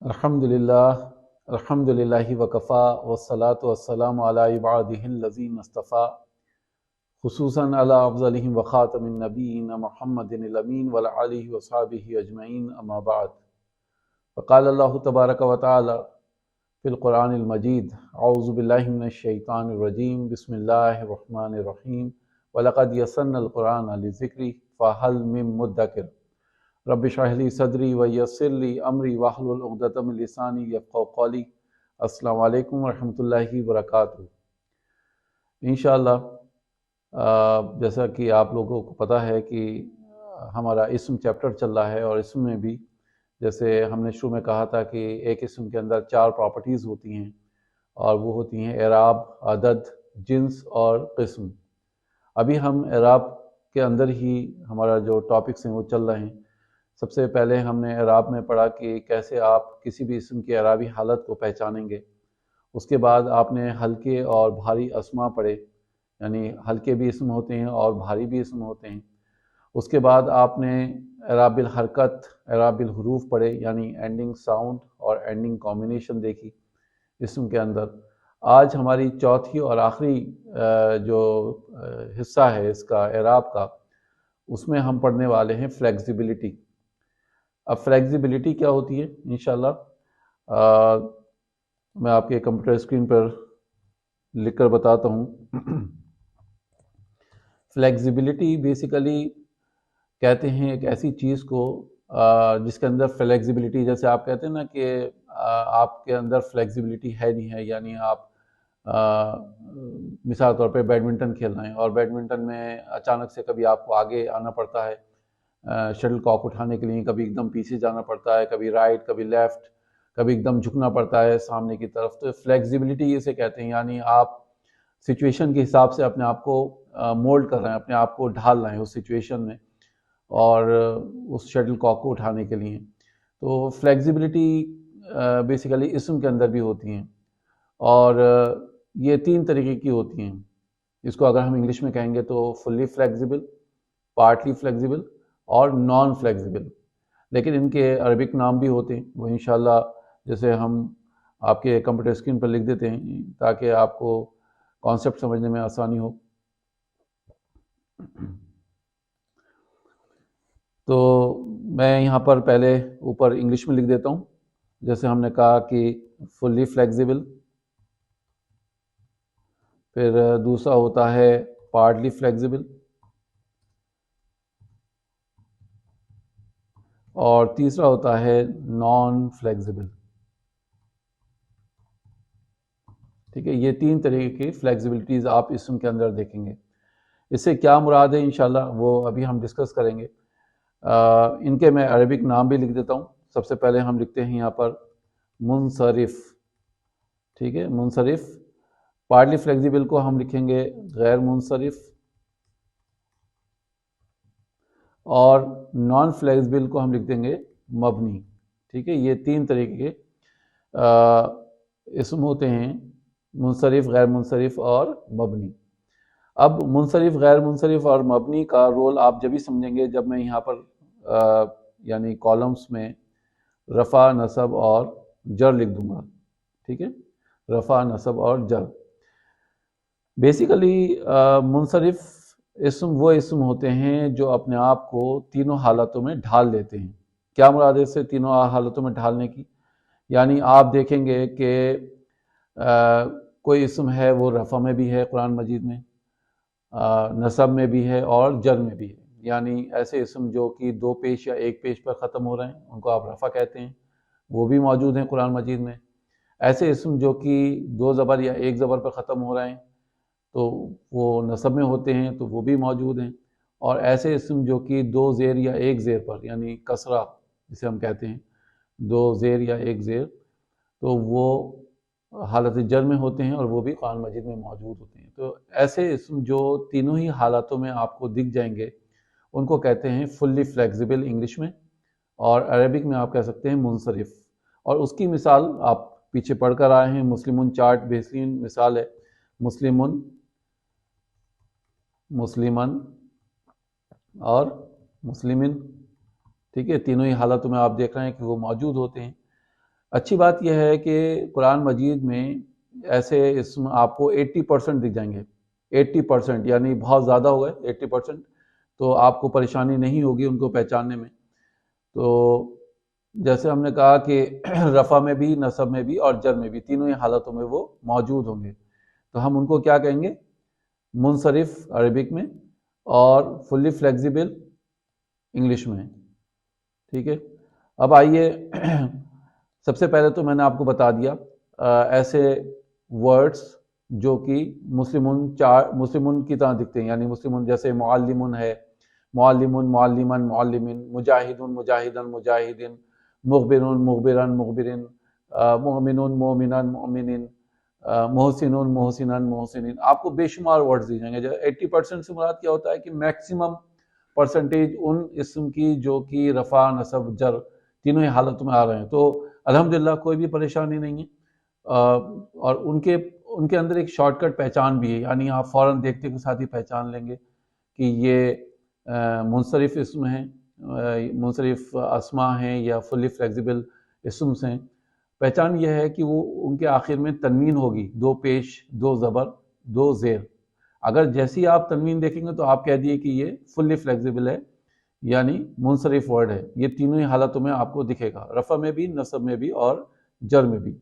الحمدللہ وکفا والصلاة والسلام علی عبادہ الذین اصطفیٰ خصوصاً علی افضلہم وخاتم النبیین محمد الامین وعلی آلہ وصحبہ اجمعین اما بعد فقال اللہ تبارک و تعالی فی القرآن المجید اعوذ باللہ من الشیطان الرجیم بسم اللہ الرحمن الرحیم وَلَقَدْ يَسَّرْنَا الْقُرْآنَ لِلذِّكْرِ فَهَلْ مِن مُدَّكِرٍ رب اشرح لي صدری ویسر لي امری واحلل عقدۃ من لسانی یفقهوا قولی۔ السلام علیکم ورحمۃ اللہ وبرکاتہ۔ انشاءاللہ جیسا کہ آپ لوگوں کو پتہ ہے کہ ہمارا اسم چیپٹر چل رہا ہے، اور اسم میں بھی جیسے ہم نے شروع میں کہا تھا کہ ایک اسم کے اندر 4 پراپرٹیز ہوتی ہیں، اور وہ ہوتی ہیں اعراب، عدد، جنس اور قسم۔ ابھی ہم اعراب کے اندر ہی ہمارا جو ٹاپکس ہیں وہ چل رہے ہیں۔ سب سے پہلے ہم نے اعراب میں پڑھا کہ کیسے آپ کسی بھی اسم کی اعرابی حالت کو پہچانیں گے۔ اس کے بعد آپ نے ہلکے اور بھاری اسماء پڑھے، یعنی ہلکے بھی اسم ہوتے ہیں اور بھاری بھی اسم ہوتے ہیں۔ اس کے بعد آپ نے اعراب بالحرکت، اعراب بالحروف پڑھے، یعنی اینڈنگ ساؤنڈ اور اینڈنگ کامبینیشن دیکھی اسم کے اندر۔ آج ہماری چوتھی اور آخری جو حصہ ہے اس کا اعراب کا، اس میں ہم پڑھنے والے ہیں فلیکسیبلٹی۔ اب فلیکسیبلٹی کیا ہوتی ہے انشاءاللہ میں آپ کے کمپیوٹر اسکرین پر لکھ کر بتاتا ہوں۔ فلیکسیبلٹی بیسیکلی کہتے ہیں ایک ایسی چیز کو جس کے اندر فلیکسیبلٹی، جیسے آپ کہتے ہیں نا کہ آپ کے اندر فلیکسیبلٹی ہے نہیں ہے، یعنی آپ مثال طور پہ بیڈمنٹن کھیل رہے ہیں اور بیڈمنٹن میں اچانک سے کبھی آپ کو آگے آنا پڑتا ہے شٹل کاک اٹھانے کے لیے، کبھی ایک دم پیچھے جانا پڑتا ہے، کبھی رائٹ کبھی لیفٹ، کبھی ایک دم جھکنا پڑتا ہے سامنے کی طرف۔ تو فلیکسیبلٹی اسے کہتے ہیں، یعنی آپ سچویشن کے حساب سے اپنے آپ کو مولڈ کر رہے ہیں، اپنے آپ کو ڈھال رہے ہیں اس سچویشن میں اور اس شٹل کاک کو اٹھانے کے لیے۔ تو فلیکسیبلٹی بیسیکلی اسم کے اندر بھی ہوتی ہیں، اور یہ 3 طریقے کی ہوتی ہیں۔ اس کو اگر ہم انگلش میں کہیں گے تو فلی فلیکسیبل، پارٹلی فلیکسیبل اور نان فلیکسیبل، لیکن ان کے عربک نام بھی ہوتے ہیں، وہ انشاءاللہ جیسے ہم آپ کے کمپیوٹر اسکرین پر لکھ دیتے ہیں تاکہ آپ کو کانسیپٹ سمجھنے میں آسانی ہو۔ تو میں یہاں پر پہلے اوپر انگلش میں لکھ دیتا ہوں، جیسے ہم نے کہا کہ فلی فلیکسیبل، پھر دوسرا ہوتا ہے پارٹلی فلیکسیبل، اور تیسرا ہوتا ہے نان فلیکسیبل۔ ٹھیک ہے، یہ 3 طریقے کی فلیکسیبلٹیز آپ اسم کے اندر دیکھیں گے۔ اس سے کیا مراد ہے انشاءاللہ وہ ابھی ہم ڈسکس کریں گے۔ ان کے میں عربک نام بھی لکھ دیتا ہوں۔ سب سے پہلے ہم لکھتے ہیں یہاں پر منصرف۔ ٹھیک ہے، منصرف۔ پارٹلی فلیکسیبل کو ہم لکھیں گے غیر منصرف، اور نان فلیکسیبل کو ہم لکھ دیں گے مبنی۔ ٹھیک ہے، یہ 3 طریقے کے اسم ہوتے ہیں، منصرف، غیر منصرف اور مبنی۔ اب منصرف، غیر منصرف اور مبنی کا رول آپ جب ہی سمجھیں گے جب میں یہاں پر یعنی کالمس میں رفع، نصب اور جر لکھ دوں گا۔ ٹھیک ہے، رفع، نصب اور جر۔ بیسیکلی منصرف اسم وہ اسم ہوتے ہیں جو اپنے آپ کو تینوں حالتوں میں ڈھال لیتے ہیں۔ کیا مراد ہے اس سے تینوں حالتوں میں ڈھالنے کی؟ یعنی آپ دیکھیں گے کہ کوئی اسم ہے وہ رفع میں بھی ہے قرآن مجید میں، نصب میں بھی ہے اور جر میں بھی ہے۔ یعنی ایسے اسم جو کہ 2 پیش یا 1 پیش پر ختم ہو رہے ہیں ان کو آپ رفع کہتے ہیں، وہ بھی موجود ہیں قرآن مجید میں۔ ایسے اسم جو کہ 2 زبر یا 1 زبر پر ختم ہو رہے ہیں تو وہ نصب میں ہوتے ہیں، تو وہ بھی موجود ہیں۔ اور ایسے اسم جو کہ 2 زیر یا 1 زیر پر، یعنی کسرہ جسے ہم کہتے ہیں، 2 زیر یا 1 زیر، تو وہ حالت جر میں ہوتے ہیں اور وہ بھی قرآن مجید میں موجود ہوتے ہیں۔ تو ایسے اسم جو تینوں ہی حالاتوں میں آپ کو دکھ جائیں گے ان کو کہتے ہیں فلی فلیکسیبل انگلش میں، اور عربک میں آپ کہہ سکتے ہیں منصرف۔ اور اس کی مثال آپ پیچھے پڑھ کر آئے ہیں، مسلمون چارٹ بہترین مثال ہے۔ مسلمون، مسلمن اور مسلمن، ٹھیک ہے، تینوں ہی حالتوں میں آپ دیکھ رہے ہیں کہ وہ موجود ہوتے ہیں۔ اچھی بات یہ ہے کہ قرآن مجید میں ایسے اسم آپ کو 80% دکھ جائیں گے، 80%، یعنی بہت زیادہ ہو گئے 80%، تو آپ کو پریشانی نہیں ہوگی ان کو پہچاننے میں۔ تو جیسے ہم نے کہا کہ رفع میں بھی، نصب میں بھی اور جر میں بھی، تینوں ہی حالتوں میں وہ موجود ہوں گے، تو ہم ان کو کیا کہیں گے؟ منصرف عربک میں، اور فلی فلیکسیبل انگلش میں، ٹھیک ہے۔ اب آئیے، سب سے پہلے تو میں نے آپ کو بتا دیا ایسے ورڈز جو کہ مسلمون کی طرح دکھتے ہیں، یعنی مسلمون جیسے معلمون ہے، معلمون، معلمن، معلمین، مجاہدون، مجاہدن، مجاہدین، مغبرون، مغبرن، مغبرین، مؤمنون، مؤمنان، مؤمنین، محسنون، محسنان، محسنین۔ آپ کو بے شمار ورڈز دی جائیں گے۔ جو 80% سے مراد کیا ہوتا ہے کہ میکسیمم پرسنٹیج ان اسم کی جو کہ رفع، نصب، جر تینوں ہی حالتوں میں آ رہے ہیں، تو الحمدللہ کوئی بھی پریشانی نہیں ہے۔ اور ان کے اندر ایک شارٹ کٹ پہچان بھی ہے، یعنی آپ فوراً دیکھتے کے ساتھ ہی پہچان لیں گے کہ یہ منصرف اسم ہیں، منصرف اسماء ہیں یا فلی فلیکسیبل اسمس ہیں۔ پہچان یہ ہے کہ وہ ان کے آخر میں تنوین ہوگی، 2 پیش، 2 زبر، 2 زیر۔ اگر جیسی آپ تنوین دیکھیں گے تو آپ کہہ دیے کہ یہ فلی فلیکسیبل ہے، یعنی منصرف ورڈ ہے۔ یہ تینوں ہی حالتوں میں آپ کو دکھے گا، رفع میں بھی، نصب میں بھی اور جر میں بھی۔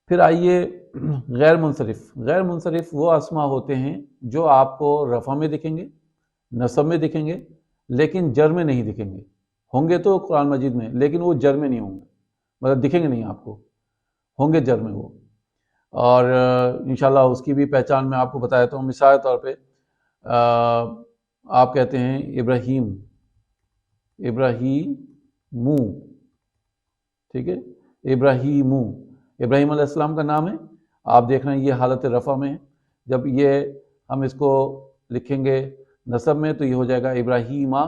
پھر آئیے غیر منصرف۔ غیر منصرف وہ اسماء ہوتے ہیں جو آپ کو رفع میں دکھیں گے، نصب میں دکھیں گے، لیکن جر میں نہیں دکھیں گے۔ ہوں گے تو قرآن مجید میں، لیکن وہ جر میں نہیں ہوں گے، مطلب دکھیں گے نہیں آپ کو، ہوں گے جر میں وہ۔ اور انشاءاللہ اس کی بھی پہچان میں آپ کو بتا دیتا ہوں۔ مثال کے طور پہ آپ کہتے ہیں ابراہیم، ابراہیمو، ٹھیک ہے، ابراہیمو، ابراہیم علیہ السلام کا نام ہے۔ آپ دیکھ رہے ہیں یہ حالت رفع میں ہے۔ جب یہ ہم اس کو لکھیں گے نصب میں تو یہ ہو جائے گا ابراہیمہ،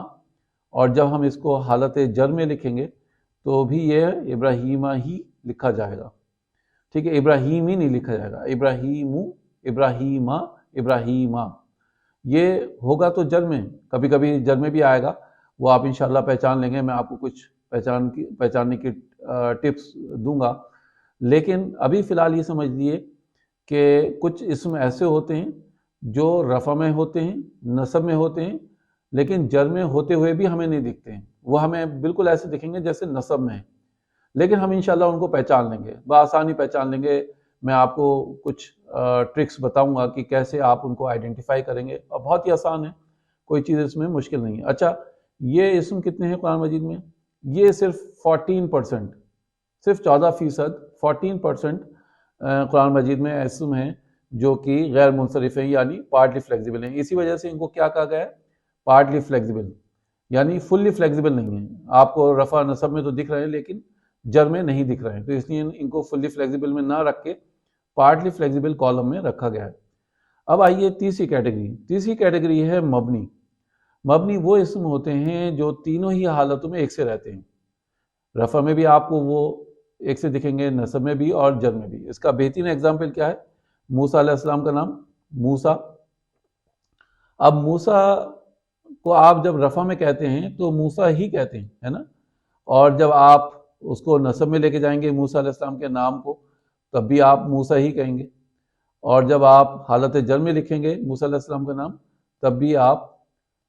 اور جب ہم اس کو حالت جر میں لکھیں گے تو بھی یہ ابراہیمہ ہی لکھا جائے گا، ٹھیک ہے، ابراہیم ہی نہیں لکھا جائے گا، ابراہیمو، ابراہیمہ، ابراہیمہ۔ یہ ہوگا تو جر میں، کبھی کبھی جر میں بھی آئے گا، وہ آپ انشاءاللہ پہچان لیں گے، میں آپ کو کچھ پہچاننے کی ٹپس دوں گا۔ لیکن ابھی فی الحال یہ سمجھ لیے کہ کچھ اسم ایسے ہوتے ہیں جو رفع میں ہوتے ہیں، نصب میں ہوتے ہیں، لیکن جر میں ہوتے ہوئے بھی ہمیں نہیں دکھتے ہیں، وہ ہمیں بالکل ایسے دکھیں گے جیسے نصب میں ہیں، لیکن ہم انشاءاللہ ان کو پہچان لیں گے، بآسانی پہچان لیں گے۔ میں آپ کو کچھ ٹرکس بتاؤں گا کہ کیسے آپ ان کو آئیڈینٹیفائی کریں گے، اور بہت ہی آسان ہے، کوئی چیز اس میں مشکل نہیں ہے۔ اچھا، یہ اسم کتنے ہیں قرآن مجید میں؟ یہ صرف 14%، صرف 14%، 14% قرآن مجید میں اسم ہیں جو کہ غیر منصرف ہیں، یعنی پارٹلی فلیکسیبل ہیں۔ اسی وجہ سے ان کو کیا کہا گیا ہے؟ پارٹلی فلیکسیبل، یعنی فلی فلیکسیبل نہیں ہیں۔ آپ کو رفع نصب میں تو دکھ رہے ہیں لیکن جر میں نہیں دکھ رہے ہیں، تو اس لیے ان کو فلی فلیکسیبل میں نہ رکھ کے پارٹلی فلیکسیبل کالم میں رکھا گیا ہے۔ اب آئیے تیسری کیٹیگری۔ تیسری کیٹیگری ہے مبنی۔ مبنی وہ اسم ہوتے ہیں جو تینوں ہی حالتوں میں ایک سے رہتے ہیں، رفع میں بھی آپ کو وہ ایک سے دکھیں گے، نصب میں بھی اور جر میں بھی۔ اس کا بہترین ایگزامپل کیا ہے؟ موسیٰ علیہ السلام کا نام موسیٰ۔ اب موسیٰ کو آپ جب رفع میں کہتے ہیں تو موسیٰ ہی کہتے ہیں، ہے نا، اور جب آپ اس کو نصب میں لے کے جائیں گے موسیٰ علیہ السلام کے نام کو، تب بھی آپ موسیٰ ہی کہیں گے، اور جب آپ حالت جر میں لکھیں گے موسیٰ علیہ السلام کا نام، تب بھی آپ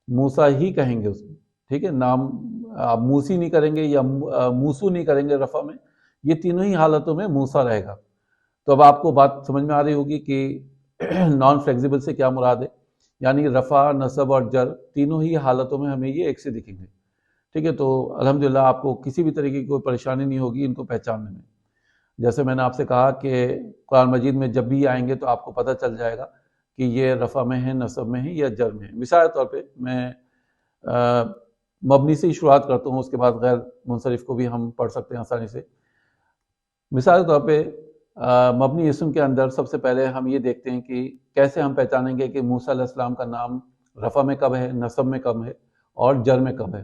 موسیٰ ہی کہیں گے اس کو، ٹھیک ہے۔ نام آپ موسی نہیں کریں گے یا موسو نہیں کریں گے رفع میں، یہ تینوں ہی حالتوں میں موسیٰ رہے گا۔ تو اب آپ کو بات سمجھ میں آ رہی ہوگی کہ نان فلیکسیبل سے کیا مراد ہے، یعنی رفع، نصب اور جر تینوں ہی حالتوں میں ہمیں یہ ایک سے دکھیں گے، ٹھیک ہے۔ تو الحمدللہ آپ کو کسی بھی طریقے کی کوئی پریشانی نہیں ہوگی ان کو پہچاننے میں۔ جیسے میں نے آپ سے کہا کہ قرآن مجید میں جب بھی آئیں گے تو آپ کو پتہ چل جائے گا کہ یہ رفع میں ہیں، نصب میں ہیں یا جر میں ہیں۔ مثال کے طور پہ میں مبنی سے ہی شروعات کرتا ہوں، اس کے بعد غیر منصرف کو بھی ہم پڑھ سکتے ہیں آسانی سے۔ مثال کے طور پہ مبنی اسم کے اندر سب سے پہلے ہم یہ دیکھتے ہیں کہ کیسے ہم پہچانیں گے کہ موسیٰ علیہ السلام کا نام رفع میں کب ہے، نصب میں کب ہے اور جر میں کب ہے۔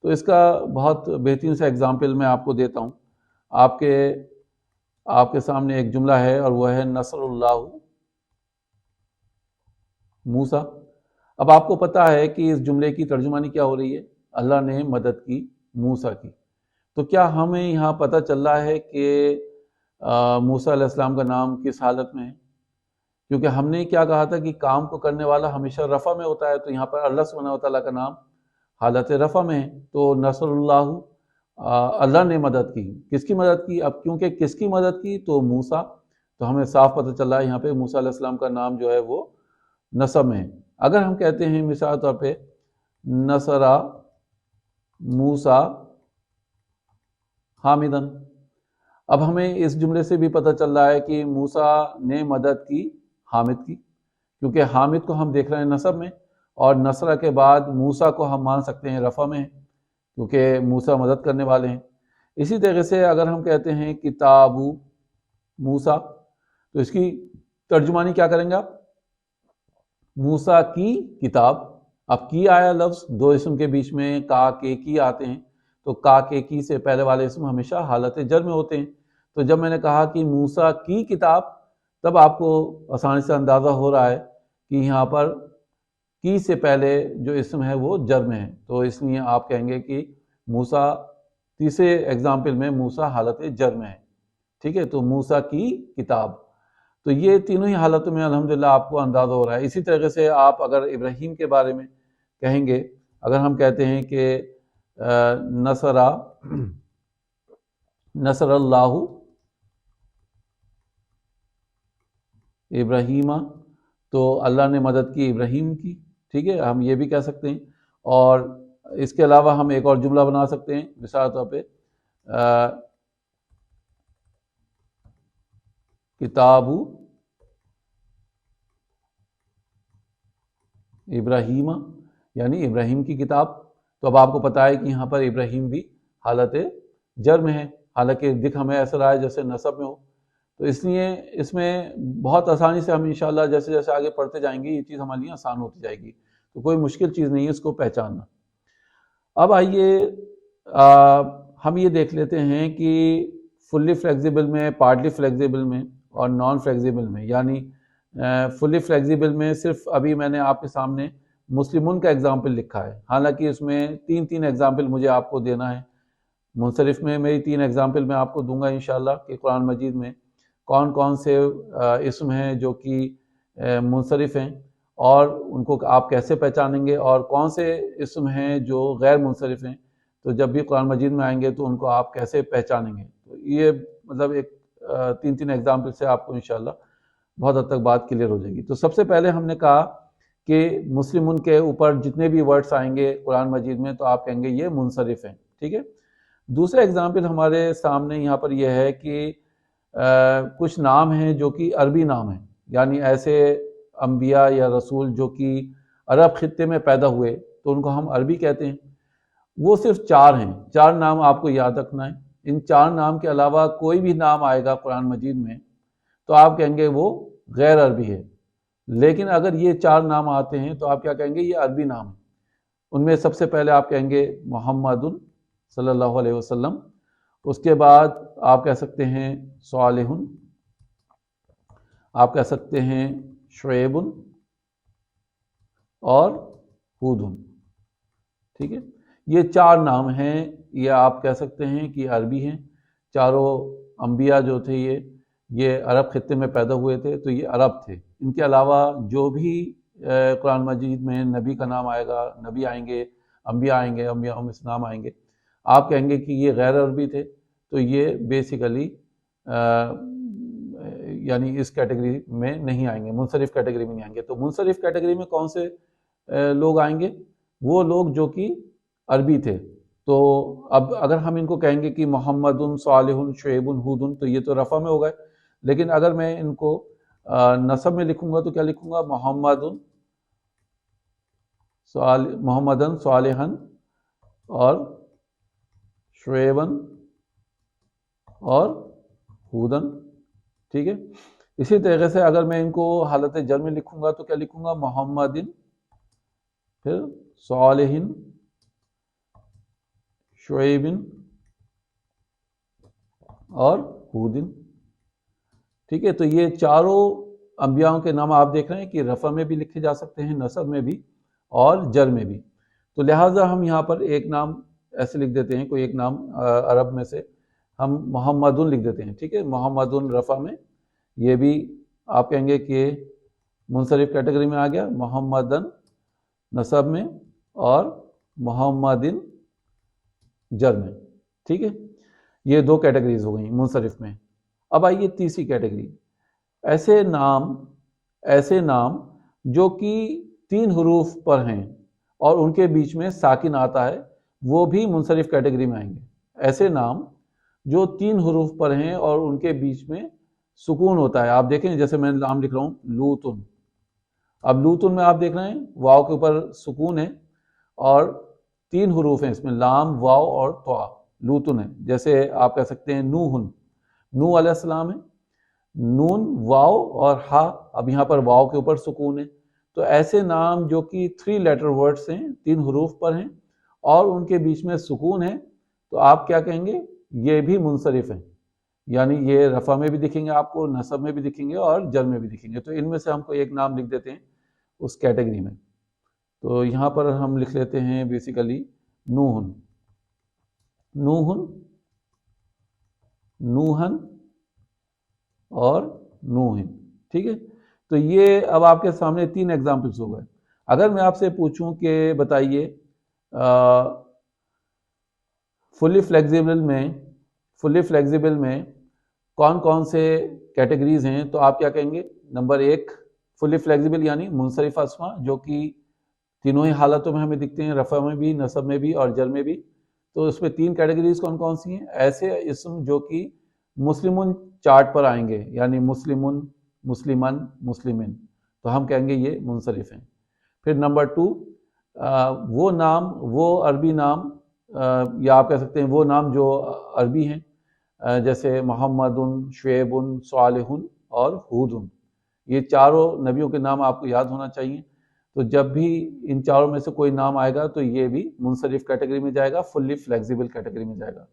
تو اس کا بہت بہترین سا ایگزامپل میں آپ کو دیتا ہوں۔ آپ کے سامنے ایک جملہ ہے اور وہ ہے نصر اللہ موسیٰ۔ اب آپ کو پتا ہے کہ اس جملے کی ترجمانی کیا ہو رہی ہے؟ اللہ نے مدد کی موسیٰ کی، تو کیا ہمیں یہاں پتہ چل رہا ہے کہ موسیٰ علیہ السلام کا نام کس حالت میں ہے؟ کیونکہ ہم نے کیا کہا تھا کہ کام کو کرنے والا ہمیشہ رفع میں ہوتا ہے، تو یہاں پر اللہ سبحانہ و تعالیٰ کا نام حالت رفع میں ہے۔ تو نصر اللہ، اللہ نے مدد کی۔ کس کی مدد کی؟ اب کیونکہ کس کی مدد کی تو موسیٰ، تو ہمیں صاف پتہ چل رہا ہے یہاں پہ موسیٰ علیہ السلام کا نام جو ہے وہ نصب میں ہے۔ اگر ہم کہتے ہیں مثال طور پہ نصر موسیٰ حامدن، اب ہمیں اس جملے سے بھی پتہ چل رہا ہے کہ موسیٰ نے مدد کی حامد کی، کیونکہ حامد کو ہم دیکھ رہے ہیں نصب میں، اور نصرہ کے بعد موسیٰ کو ہم مان سکتے ہیں رفع میں، کیونکہ موسیٰ مدد کرنے والے ہیں۔ اسی طریقے سے اگر ہم کہتے ہیں کتاب موسیٰ، تو اس کی ترجمانی کیا کریں گے آپ؟ موسیٰ کی کتاب۔ اب کی آیا لفظ، دو اسم کے بیچ میں کا کے کی آتے ہیں، تو کا کے کی سے پہلے والے اسم ہمیشہ حالت جر میں ہوتے ہیں۔ تو جب میں نے کہا کہ موسیٰ کی کتاب، تب آپ کو آسانی سے اندازہ ہو رہا ہے کہ یہاں پر کی سے پہلے جو اسم ہے وہ جر میں ہے، تو اس لیے آپ کہیں گے کہ موسیٰ، تیسرے ایگزامپل میں موسیٰ حالت جر میں ہے، ٹھیک ہے؟ تو موسیٰ کی کتاب، تو یہ تینوں ہی حالتوں میں الحمدللہ آپ کو اندازہ ہو رہا ہے۔ اسی طریقے سے آپ اگر ابراہیم کے بارے میں کہیں گے، اگر ہم کہتے ہیں کہ نصر اللہ ابراہیم، تو اللہ نے مدد کی ابراہیم کی، ٹھیک ہے؟ ہم یہ بھی کہہ سکتے ہیں، اور اس کے علاوہ ہم ایک اور جملہ بنا سکتے ہیں، مثال طور پہ کتاب ابراہیم، یعنی ابراہیم کی کتاب۔ تو اب آپ کو پتا ہے کہ یہاں پر ابراہیم بھی حالت جر میں ہے، حالانکہ دکھ ہمیں ایسا رہا ہے جیسے نصب میں ہو۔ تو اس لیے اس میں بہت آسانی سے ہم انشاءاللہ جیسے جیسے آگے پڑھتے جائیں گے یہ چیز ہمارے لیے آسان ہوتی جائے گی، تو کوئی مشکل چیز نہیں ہے اس کو پہچاننا۔ اب آئیے ہم یہ دیکھ لیتے ہیں کہ فلی فلیکزیبل میں، پارٹلی فلیکزیبل میں اور نان فلیکزیبل میں، یعنی فلی فلیکزیبل میں صرف ابھی میں نے آپ کے سامنے مسلمون کا ایگزامپل لکھا ہے، حالانکہ اس میں تین ایگزامپل مجھے آپ کو دینا ہے۔ منصرف میں میری 3 ایگزامپل میں آپ کو دوں گا انشاءاللہ کہ قرآن مجید میں کون کون سے اسم ہیں جو کہ منصرف ہیں، اور ان کو آپ کیسے پہچانیں گے، اور کون سے اسم ہیں جو غیر منصرف ہیں، تو جب بھی قرآن مجید میں آئیں گے تو ان کو آپ کیسے پہچانیں گے۔ تو یہ مطلب ایک 3 ایگزامپل سے آپ کو انشاءاللہ بہت حد تک بات کلیئر ہو جائے گی۔ تو سب سے پہلے ہم نے کہا کہ مسلمون کے اوپر جتنے بھی ورڈز آئیں گے قرآن مجید میں تو آپ کہیں گے یہ منصرف ہیں، ٹھیک ہے؟ دوسرا ایگزامپل ہمارے سامنے یہاں پر یہ ہے کہ کچھ نام ہیں جو کہ عربی نام ہیں، یعنی ایسے انبیاء یا رسول جو کہ عرب خطے میں پیدا ہوئے تو ان کو ہم عربی کہتے ہیں۔ وہ صرف 4 ہیں، 4 نام آپ کو یاد رکھنا ہے۔ ان 4 نام کے علاوہ کوئی بھی نام آئے گا قرآن مجید میں تو آپ کہیں گے وہ غیر عربی ہے، لیکن اگر یہ 4 نام آتے ہیں تو آپ کیا کہیں گے؟ یہ عربی نام ہیں۔ ان میں سب سے پہلے آپ کہیں گے محمد صلی اللہ علیہ وسلم، اس کے بعد آپ کہہ سکتے ہیں صالح، آپ کہہ سکتے ہیں شعیب اور ہود، ٹھیک ہے؟ یہ 4 نام ہیں، یہ آپ کہہ سکتے ہیں کہ عربی ہیں۔ چاروں انبیاء جو تھے یہ عرب خطے میں پیدا ہوئے تھے، تو یہ عرب تھے۔ ان کے علاوہ جو بھی قرآن مجید میں نبی کا نام آئے گا، نبی آئیں گے، انبیاء آئیں گے، انبیاء میں سے نام آئیں گے، آپ کہیں گے کہ یہ غیر عربی تھے، تو یہ بیسیکلی یعنی اس کیٹیگری میں نہیں آئیں گے، منصرف کیٹیگری میں نہیں آئیں گے۔ تو منصرف کیٹیگری میں کون سے لوگ آئیں گے؟ وہ لوگ جو کہ عربی تھے۔ تو اب اگر ہم ان کو کہیں گے کہ محمد صالح شعیب ہود، تو یہ تو رفع میں ہو گئے، لیکن اگر میں ان کو نصب میں لکھوں گا تو کیا لکھوں گا؟ محمدن صالحا اور شعیبن اور ہودن، ٹھیک ہے؟ اسی طریقے سے اگر میں ان کو حالت جر میں لکھوں گا تو کیا لکھوں گا؟ محمدن، پھر صالح، شعیب اور ہودن، ٹھیک ہے؟ تو یہ چاروں انبیاءوں کے نام آپ دیکھ رہے ہیں کہ رفع میں بھی لکھے جا سکتے ہیں، نصب میں بھی اور جر میں بھی۔ تو لہٰذا ہم یہاں پر ایک نام ایسے لکھ دیتے ہیں کوئی ایک نام عرب میں سے، ہم محمدن لکھ دیتے ہیں، ٹھیک ہے، محمدن رفع میں، یہ بھی آپ کہیں گے کہ منصرف کیٹیگری میں آ گیا، محمدن نصب میں اور محمدن جر میں، ٹھیک ہے، یہ دو کیٹیگریز ہو گئیں منصرف میں۔ اب آئیے تیسری کیٹیگری، ایسے نام جو کہ 3 حروف پر ہیں اور ان کے بیچ میں ساکن آتا ہے، وہ بھی منصرف کیٹیگری میں آئیں گے۔ ایسے نام جو 3 حروف پر ہیں اور ان کے بیچ میں سکون ہوتا ہے، آپ دیکھیں جیسے میں نام لکھ رہا ہوں لوتن، اب لوتن میں آپ دیکھ رہے ہیں واو کے اوپر سکون ہے اور 3 حروف ہیں اس میں، لام، واو اور طا، لوتن ہے۔ جیسے آپ کہہ سکتے ہیں نوحن، نوح علیہ السلام ہے، نون، واو اور ہا، اب یہاں پر واو کے اوپر سکون ہے، تو ایسے نام جو کہ 3 لیٹر ورڈز ہیں، 3 حروف پر ہیں اور ان کے بیچ میں سکون ہے، تو آپ کیا کہیں گے؟ یہ بھی منصرف ہیں، یعنی یہ رفع میں بھی دکھیں گے آپ کو، نصب میں بھی دکھیں گے اور جر میں بھی دکھیں گے۔ تو ان میں سے ہم کو ایک نام لکھ دیتے ہیں اس کیٹیگری میں، تو یہاں پر ہم لکھ لیتے ہیں بیسیکلی نوحن، نوحن، نوحن اور نوحن، ٹھیک ہے۔ تو یہ اب آپ کے سامنے 3 ایگزامپلس ہو گئے۔ اگر میں آپ سے پوچھوں کہ بتائیے فلی فلیکزیبل میں کون کون سے کیٹیگریز ہیں، تو آپ کیا کہیں گے؟ نمبر 1 فلی فلیکزیبل یعنی منصرف اسما جو کہ تینوں ہی حالتوں میں ہمیں دکھتے ہیں، رفع میں بھی، نصب میں بھی اور جر میں بھی، تو اس میں 3 کیٹیگریز کون کون سی ہیں؟ ایسے اسم جو کہ مسلمن چارٹ پر آئیں گے، یعنی مسلمن، مسلمن، مسلمن، تو ہم کہیں گے یہ منصرف ہیں۔ پھر نمبر 2 وہ نام، وہ عربی نام یا آپ کہہ سکتے ہیں وہ نام جو عربی ہیں، جیسے محمدن، شعیبن، صالحن اور ہودن، یہ چاروں نبیوں کے نام آپ کو یاد ہونا چاہیے۔ تو جب بھی ان چاروں میں سے کوئی نام آئے گا تو یہ بھی منصرف کیٹیگری میں جائے گا، فلی فلیکزیبل کیٹیگری میں جائے گا۔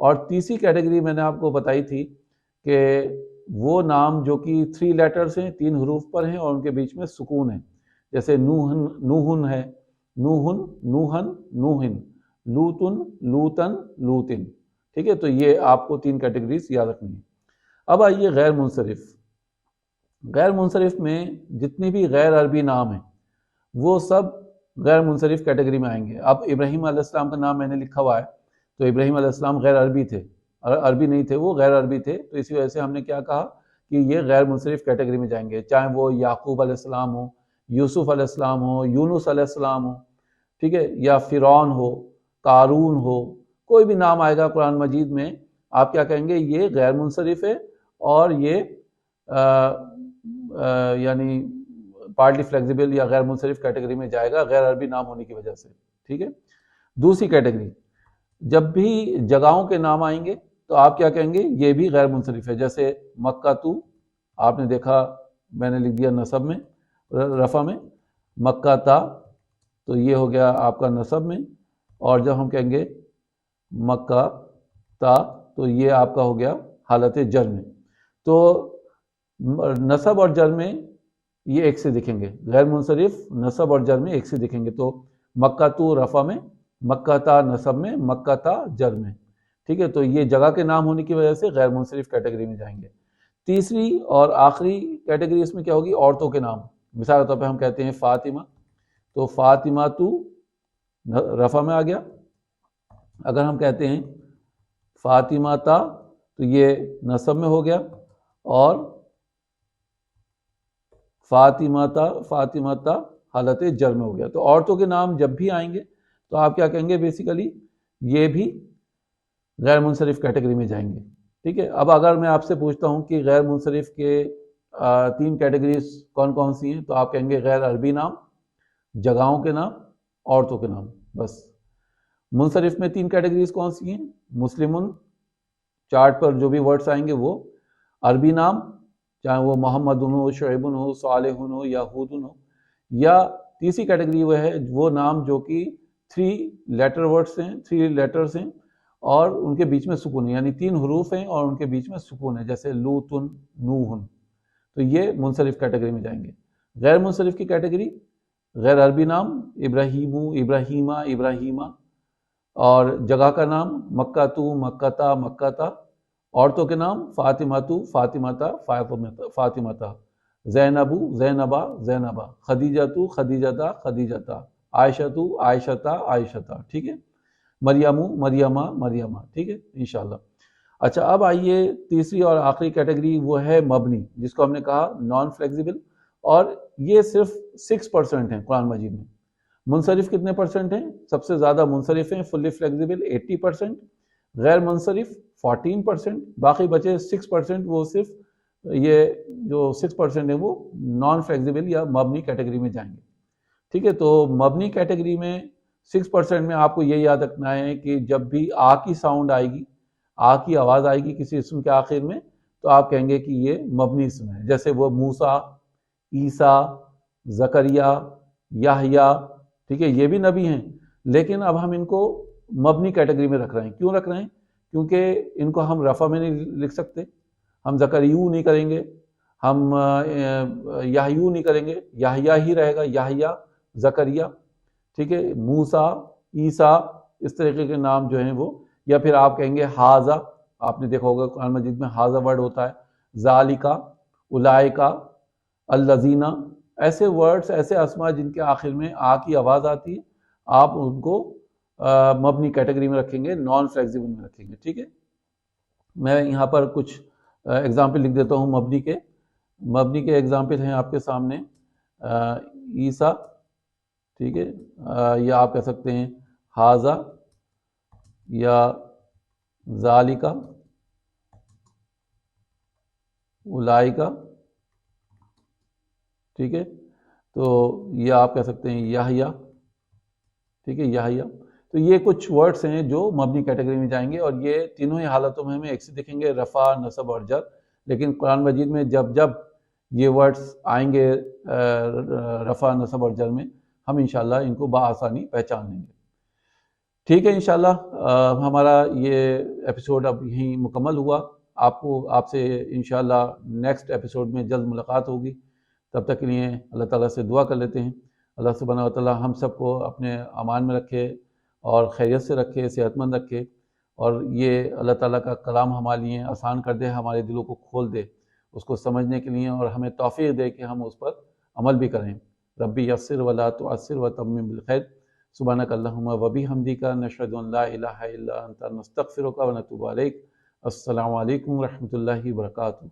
اور تیسری کیٹیگری میں نے آپ کو بتائی تھی کہ وہ نام جو کہ 3 لیٹرز ہیں، 3 حروف پر ہیں اور ان کے بیچ میں سکون ہے، جیسے نوحن، نوحن ہے، نوحن، نوحن، نوحن، لوتن، لوتن، لوتن، ٹھیک ہے۔ تو یہ آپ کو 3 کیٹیگریز یاد رکھنی ہے۔ اب آئیے غیر منصرف۔ غیر منصرف میں جتنے بھی غیر عربی نام ہیں وہ سب غیر منصرف کیٹیگری میں آئیں گے۔ اب ابراہیم علیہ السلام کا نام میں نے لکھا ہوا ہے، تو ابراہیم علیہ السلام غیر عربی تھے، عربی نہیں تھے، وہ غیر عربی تھے، تو اسی وجہ سے ہم نے کیا کہا کہ یہ غیر منصرف کیٹیگری میں جائیں گے، چاہے وہ یعقوب علیہ السلام ہو، یوسف علیہ السلام ہو، یونس علیہ السلام ہو، ٹھیک ہے، یا فرعون ہو، قارون ہو، کوئی بھی نام آئے گا قرآن مجید میں، آپ کیا کہیں گے؟ یہ غیر منصرف ہے اور یہ یعنی پارٹلی فلیکزیبل یا غیر منصرف کیٹیگری میں جائے گا، غیر عربی نام ہونے کی وجہ سے، ٹھیک ہے۔ دوسری کیٹیگری، جب بھی جگہوں کے نام آئیں گے تو آپ کیا کہیں گے؟ یہ بھی غیر منصرف ہے، جیسے مکہ تو، آپ نے دیکھا میں نے لکھ دیا نصب میں، رفع میں، مکہ تا، تو یہ ہو گیا آپ کا نصب میں، اور جب ہم کہیں گے مکہ تا تو یہ آپ کا ہو گیا حالت جر میں۔ تو نصب اور جر میں یہ ایک سے دکھیں گے، غیر منصرف نصب اور جر میں ایک سے دکھیں گے، تو مکہ تو رفع میں، مکہ تا نصب میں، مکہ تا جر میں، ٹھیک ہے۔ تو یہ جگہ کے نام ہونے کی وجہ سے غیر منصرف کیٹیگری میں جائیں گے۔ تیسری اور آخری کیٹیگری اس میں کیا ہوگی؟ عورتوں کے نام۔ مثال کے طور پہ ہم کہتے ہیں فاطمہ، تو فاطمہ تو رفع میں آ گیا۔ اگر ہم کہتے ہیں فاطمہ تا تو یہ نصب میں ہو گیا، اور فاطمہ تا حالت جر میں ہو گیا۔ تو عورتوں کے نام جب بھی آئیں گے تو آپ کیا کہیں گے؟ بیسیکلی یہ بھی غیر منصرف کیٹیگری میں جائیں گے، ٹھیک ہے۔ اب اگر میں آپ سے پوچھتا ہوں کہ غیر منصرف کے 3 کیٹیگریز کون کون سی ہیں، تو آپ کہیں گے غیر عربی نام، جگہوں کے نام، عورتوں کے نام، بس۔ منصرف میں 3 کیٹیگریز کون سی ہیں؟ مسلمن چارٹ پر جو بھی ورڈز آئیں گے وہ، عربی نام چاہے وہ محمدن ہو، شعیبن ہو، صالحن ہو یا ہودن ہو، یا تیسری کیٹیگری وہ ہے وہ نام جو کہ 3 لیٹر ورڈز ہیں، 3 لیٹرز ہیں اور ان کے بیچ میں سکون ہے، یعنی 3 حروف ہیں اور ان کے بیچ میں سکون ہے، جیسے لوتن، نوحن، تو یہ منصرف کیٹیگری میں جائیں گے۔ غیر منصرف کی کیٹیگری، غیر عربی نام ابراہیم، ابراہیمہ، ابراہیمہ، اور جگہ کا نام مکہ تو، مکہ تا، مکہ تا. عورتوں کے نام فاطمہ تو، فاطمہ تا، فاطمہ تا. زینبو، زینبا، زینبا. خدیجہ تو، خدیجہ تا، خدیجہ تا. عائشہ تو، عائشہ تا، عائشہ تا. ٹھیک ہے. مریمو، مریمہ، مریمہ. ٹھیک ہے انشاءاللہ. اچھا اب آئیے تیسری اور آخری کیٹیگری، وہ ہے مبنی، جس کو ہم نے کہا نان فلیکسیبل، اور یہ صرف 6% ہیں قرآن مجید میں. منصرف کتنے پرسنٹ ہیں؟ سب سے زیادہ منصرف ہیں فلی فلیکسیبل 80%، غیر منصرف 14%، باقی بچے 6%. وہ صرف یہ جو 6% ہیں وہ نان فلیکسیبل یا مبنی کیٹیگری میں جائیں گے. ٹھیک ہے. تو مبنی کیٹیگری میں 6% میں آپ کو یہ یاد رکھنا ہے کہ جب بھی آ کی ساؤنڈ آئے گی، آ کی آواز آئے گی کسی اسم کے آخر میں، تو آپ کہیں گے کہ یہ مبنی اسم ہے. جیسے وہ موسیٰ، عیسیٰ، زکریا، یحییٰ. ٹھیک ہے. یہ بھی نبی ہیں، لیکن اب ہم ان کو مبنی کیٹیگری میں رکھ رہے ہیں. کیوں رکھ رہے ہیں؟ کیونکہ ان کو ہم رفع میں نہیں لکھ سکتے. ہم زکریو نہیں کریں گے، ہم یحییٰ نہیں کریں گے، یحییٰ ہی رہے گا، یحییٰ، زکریا. ٹھیک ہے. موسیٰ، عیسیٰ، اس طریقے کے نام جو ہیں وہ. یا پھر آپ کہیں گے حاذا. آپ نے دیکھا ہوگا قرآن مجید میں حاذا ورڈ ہوتا ہے. ذالکا، اولئکا، الذین. ایسے ورڈز، ایسے اسماء جن کے آخر میں آ کی آواز آتی ہے، آپ ان کو مبنی کیٹیگری میں رکھیں گے، نان فلیکسیبل میں رکھیں گے. ٹھیک ہے. میں یہاں پر کچھ ایگزامپل لکھ دیتا ہوں مبنی کے. مبنی کے ایگزامپل ہیں آپ کے سامنے. عیسیٰ. ٹھیک ہے. یا آپ کہہ سکتے ہیں حاذا، یا ذالکا، اولئکا. ٹھیک ہے. تو یہ آپ کہہ سکتے ہیں یحییٰ. ٹھیک ہے، یحییٰ. تو یہ کچھ ورڈز ہیں جو مبنی کیٹیگری میں جائیں گے، اور یہ تینوں ہی حالتوں میں ہمیں ایک سے دکھیں گے، رفع، نصب اور جر. لیکن قرآن مجید میں جب جب یہ ورڈز آئیں گے رفع، نصب اور جر میں، ہم انشاءاللہ ان کو بآسانی پہچان لیں گے. ٹھیک ہے. انشاءاللہ ہمارا یہ ایپیسوڈ اب یہیں مکمل ہوا. آپ سے انشاءاللہ نیکسٹ ایپیسوڈ میں جلد ملاقات ہوگی. تب تک کے لیے اللہ تعالیٰ سے دعا کر لیتے ہیں. اللہ سبحانہ وتعالیٰ ہم سب کو اپنے امان میں رکھے اور خیریت سے رکھے، صحت مند رکھے، اور یہ اللہ تعالیٰ کا کلام ہمارے لیے آسان کر دے، ہمارے دلوں کو کھول دے اس کو سمجھنے کے لیے، اور ہمیں توفیق دے کہ ہم اس پر عمل بھی کریں. ربی یسر ولا تعسر وتمم بالخیر. سبحانک اللہم وبحمدک، نشہد ان لا الہ الا انت، نستغفرک ونتوب الیک. السلام علیکم ورحمۃ اللہ وبرکاتہ.